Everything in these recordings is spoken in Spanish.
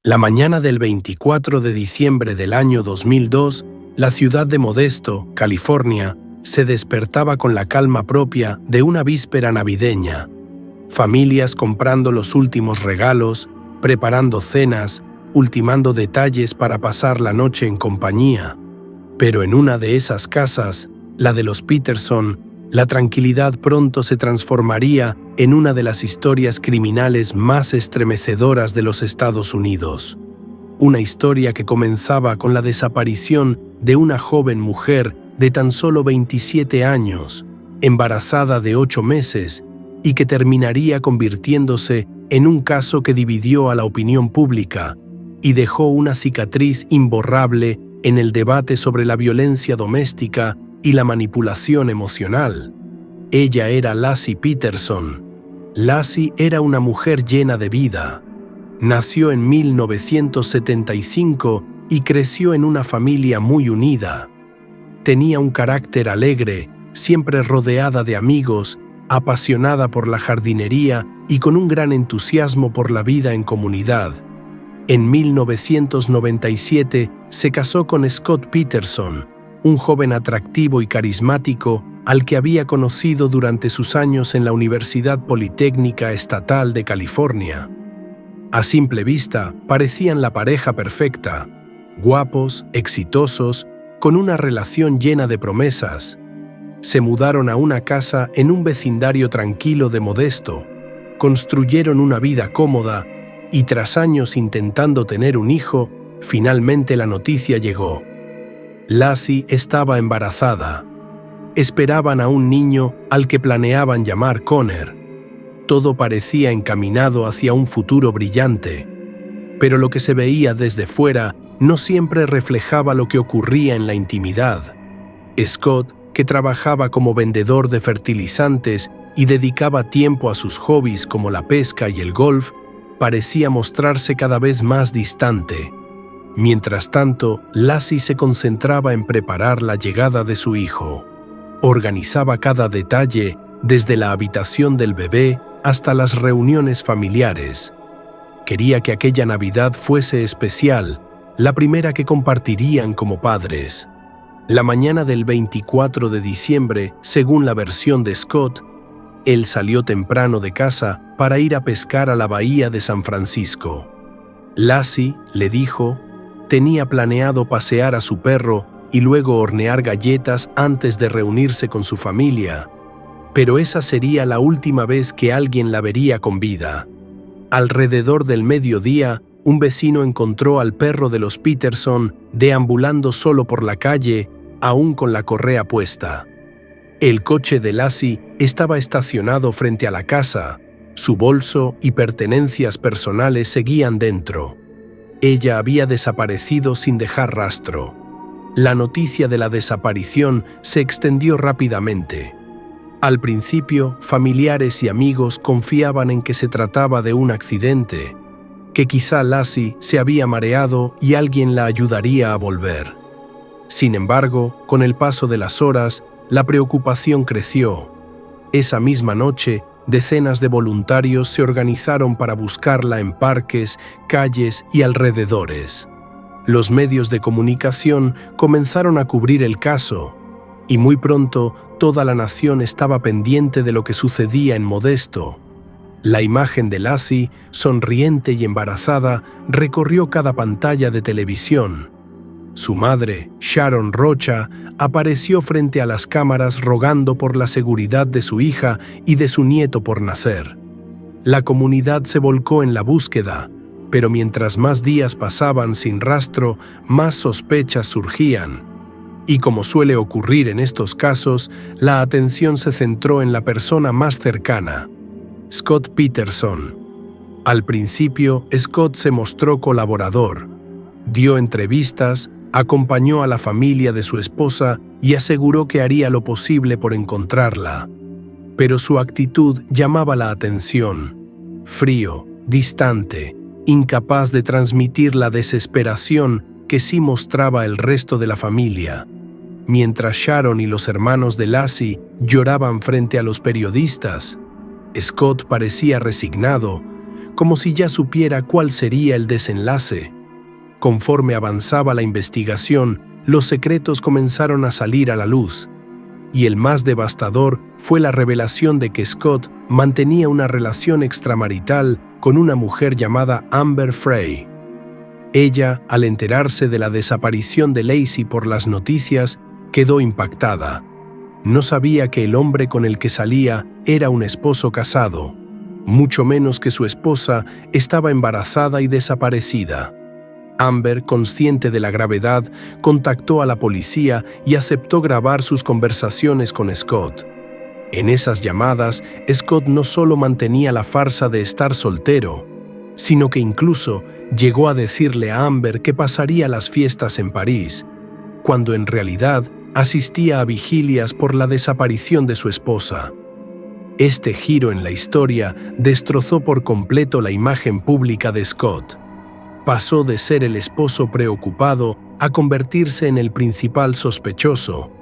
La mañana del 24 de diciembre del año 2002, la ciudad de Modesto, California, se despertaba con la calma propia de una víspera navideña. Familias comprando los últimos regalos, preparando cenas, ultimando detalles para pasar la noche en compañía. Pero en una de esas casas, la de los Peterson, la tranquilidad pronto se transformaría en una de las historias criminales más estremecedoras de los Estados Unidos. Una historia que comenzaba con la desaparición de una joven mujer de tan solo 27 años, embarazada de 8 meses, y que terminaría convirtiéndose en un caso que dividió a la opinión pública y dejó una cicatriz imborrable en el debate sobre la violencia doméstica y la manipulación emocional. Ella era Laci Peterson. Laci era una mujer llena de vida. Nació en 1975 y creció en una familia muy unida. Tenía un carácter alegre, siempre rodeada de amigos, apasionada por la jardinería y con un gran entusiasmo por la vida en comunidad. En 1997 se casó con Scott Peterson, un joven atractivo y carismático al que había conocido durante sus años en la Universidad Politécnica Estatal de California. A simple vista, parecían la pareja perfecta, guapos, exitosos, con una relación llena de promesas. Se mudaron a una casa en un vecindario tranquilo de Modesto, construyeron una vida cómoda y tras años intentando tener un hijo, finalmente la noticia llegó. Laci estaba embarazada. Esperaban a un niño al que planeaban llamar Connor. Todo parecía encaminado hacia un futuro brillante, pero lo que se veía desde fuera no siempre reflejaba lo que ocurría en la intimidad. Scott, que trabajaba como vendedor de fertilizantes y dedicaba tiempo a sus hobbies como la pesca y el golf, parecía mostrarse cada vez más distante. Mientras tanto, Laci se concentraba en preparar la llegada de su hijo. Organizaba cada detalle, desde la habitación del bebé hasta las reuniones familiares. Quería que aquella Navidad fuese especial, la primera que compartirían como padres. La mañana del 24 de diciembre, según la versión de Scott, él salió temprano de casa para ir a pescar a la bahía de San Francisco. Laci, le dijo, tenía planeado pasear a su perro y luego hornear galletas antes de reunirse con su familia, pero esa sería la última vez que alguien la vería con vida. Alrededor del mediodía, un vecino encontró al perro de los Peterson deambulando solo por la calle, aún con la correa puesta. El coche de Laci estaba estacionado frente a la casa. Su bolso y pertenencias personales seguían dentro. Ella había desaparecido sin dejar rastro. La noticia de la desaparición se extendió rápidamente. Al principio, familiares y amigos confiaban en que se trataba de un accidente, que quizá Laci se había mareado y alguien la ayudaría a volver. Sin embargo, con el paso de las horas, la preocupación creció. Esa misma noche, decenas de voluntarios se organizaron para buscarla en parques, calles y alrededores. Los medios de comunicación comenzaron a cubrir el caso, y muy pronto toda la nación estaba pendiente de lo que sucedía en Modesto. La imagen de Laci, sonriente y embarazada, recorrió cada pantalla de televisión. Su madre, Sharon Rocha, apareció frente a las cámaras rogando por la seguridad de su hija y de su nieto por nacer. La comunidad se volcó en la búsqueda, pero mientras más días pasaban sin rastro, más sospechas surgían. Y como suele ocurrir en estos casos, la atención se centró en la persona más cercana, Scott Peterson. Al principio, Scott se mostró colaborador, dio entrevistas, acompañó a la familia de su esposa y aseguró que haría lo posible por encontrarla. Pero su actitud llamaba la atención. Frío, distante, incapaz de transmitir la desesperación que sí mostraba el resto de la familia. Mientras Sharon y los hermanos de Laci lloraban frente a los periodistas, Scott parecía resignado, como si ya supiera cuál sería el desenlace. Conforme avanzaba la investigación, los secretos comenzaron a salir a la luz, y el más devastador fue la revelación de que Scott mantenía una relación extramarital con una mujer llamada Amber Frey. Ella, al enterarse de la desaparición de Lacey por las noticias, quedó impactada. No sabía que el hombre con el que salía era un esposo casado, mucho menos que su esposa estaba embarazada y desaparecida. Amber, consciente de la gravedad, contactó a la policía y aceptó grabar sus conversaciones con Scott. En esas llamadas, Scott no solo mantenía la farsa de estar soltero, sino que incluso llegó a decirle a Amber que pasaría las fiestas en París, cuando en realidad asistía a vigilias por la desaparición de su esposa. Este giro en la historia destrozó por completo la imagen pública de Scott. Pasó de ser el esposo preocupado a convertirse en el principal sospechoso.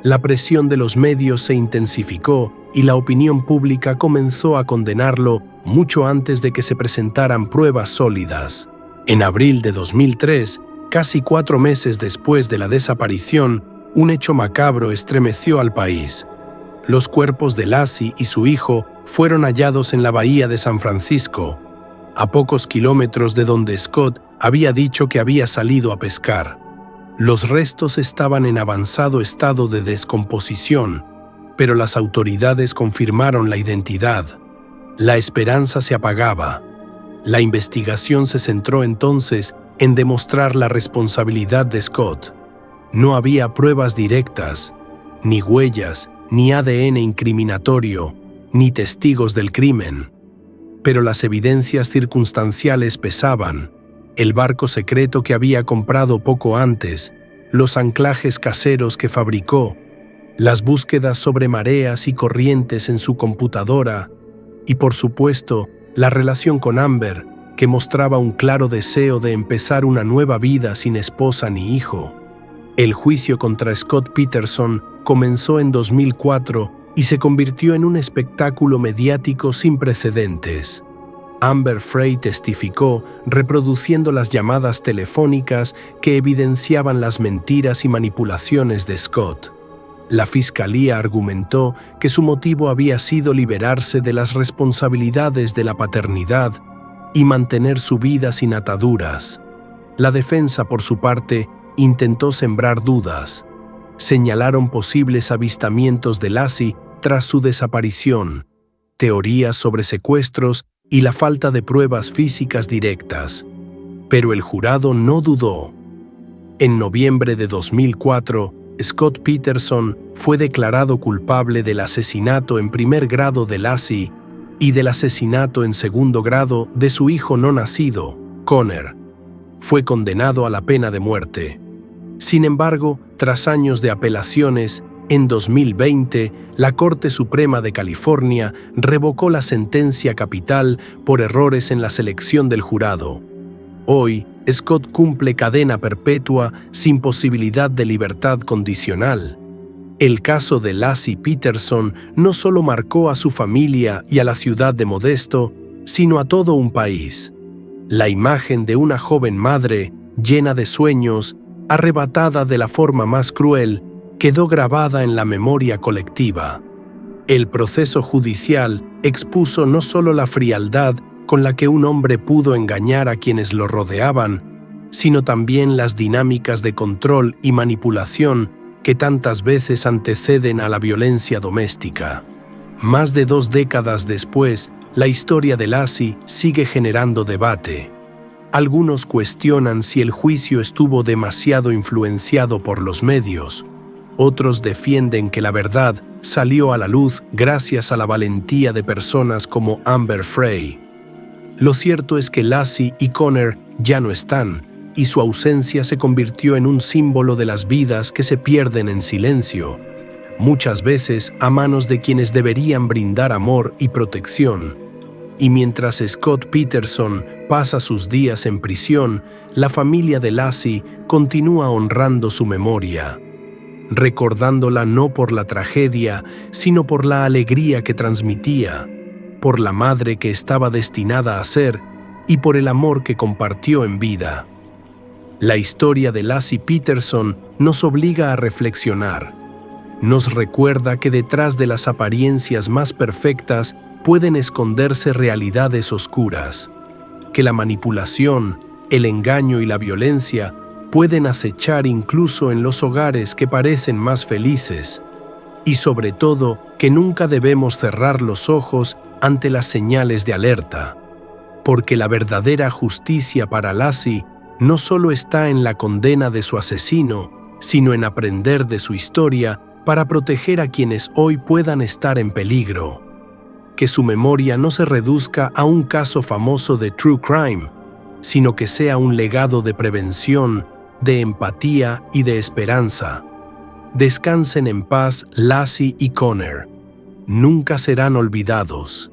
La presión de los medios se intensificó y la opinión pública comenzó a condenarlo mucho antes de que se presentaran pruebas sólidas. En abril de 2003, casi 4 meses después de la desaparición, un hecho macabro estremeció al país. Los cuerpos de Lacey y su hijo fueron hallados en la bahía de San Francisco, a pocos kilómetros de donde Scott había dicho que había salido a pescar. Los restos estaban en avanzado estado de descomposición, pero las autoridades confirmaron la identidad. La esperanza se apagaba. La investigación se centró entonces en demostrar la responsabilidad de Scott. No había pruebas directas, ni huellas, ni ADN incriminatorio, ni testigos del crimen. Pero las evidencias circunstanciales pesaban: el barco secreto que había comprado poco antes, los anclajes caseros que fabricó, las búsquedas sobre mareas y corrientes en su computadora, y por supuesto, la relación con Amber, que mostraba un claro deseo de empezar una nueva vida sin esposa ni hijo. El juicio contra Scott Peterson comenzó en 2004 y se convirtió en un espectáculo mediático sin precedentes. Amber Frey testificó reproduciendo las llamadas telefónicas que evidenciaban las mentiras y manipulaciones de Scott. La fiscalía argumentó que su motivo había sido liberarse de las responsabilidades de la paternidad y mantener su vida sin ataduras. La defensa, por su parte, intentó sembrar dudas. Señalaron posibles avistamientos de Lacey tras su desaparición, teorías sobre secuestros y la falta de pruebas físicas directas. Pero el jurado no dudó. En noviembre de 2004, Scott Peterson fue declarado culpable del asesinato en primer grado de Lacey y del asesinato en segundo grado de su hijo no nacido, Connor. Fue condenado a la pena de muerte. Sin embargo, tras años de apelaciones, en 2020, la Corte Suprema de California revocó la sentencia capital por errores en la selección del jurado. Hoy, Scott cumple cadena perpetua sin posibilidad de libertad condicional. El caso de Lacey Peterson no solo marcó a su familia y a la ciudad de Modesto, sino a todo un país. La imagen de una joven madre, llena de sueños, arrebatada de la forma más cruel, quedó grabada en la memoria colectiva. El proceso judicial expuso no solo la frialdad con la que un hombre pudo engañar a quienes lo rodeaban, sino también las dinámicas de control y manipulación que tantas veces anteceden a la violencia doméstica. Más de 2 décadas después, la historia de Lacey sigue generando debate. Algunos cuestionan si el juicio estuvo demasiado influenciado por los medios. Otros defienden que la verdad salió a la luz gracias a la valentía de personas como Amber Frey. Lo cierto es que Lacey y Connor ya no están, y su ausencia se convirtió en un símbolo de las vidas que se pierden en silencio, muchas veces a manos de quienes deberían brindar amor y protección. Y mientras Scott Peterson pasa sus días en prisión, la familia de Lacey continúa honrando su memoria, recordándola no por la tragedia, sino por la alegría que transmitía. por la madre que estaba destinada a ser y por el amor que compartió en vida. La historia de Laci Peterson nos obliga a reflexionar. Nos recuerda que detrás de las apariencias más perfectas pueden esconderse realidades oscuras, que la manipulación, el engaño y la violencia pueden acechar incluso en los hogares que parecen más felices, y sobre todo que nunca debemos cerrar los ojos ante las señales de alerta, porque la verdadera justicia para Laci no solo está en la condena de su asesino, sino en aprender de su historia para proteger a quienes hoy puedan estar en peligro. Que su memoria no se reduzca a un caso famoso de true crime, sino que sea un legado de prevención, de empatía y de esperanza. Descansen en paz Laci y Conner. Nunca serán olvidados.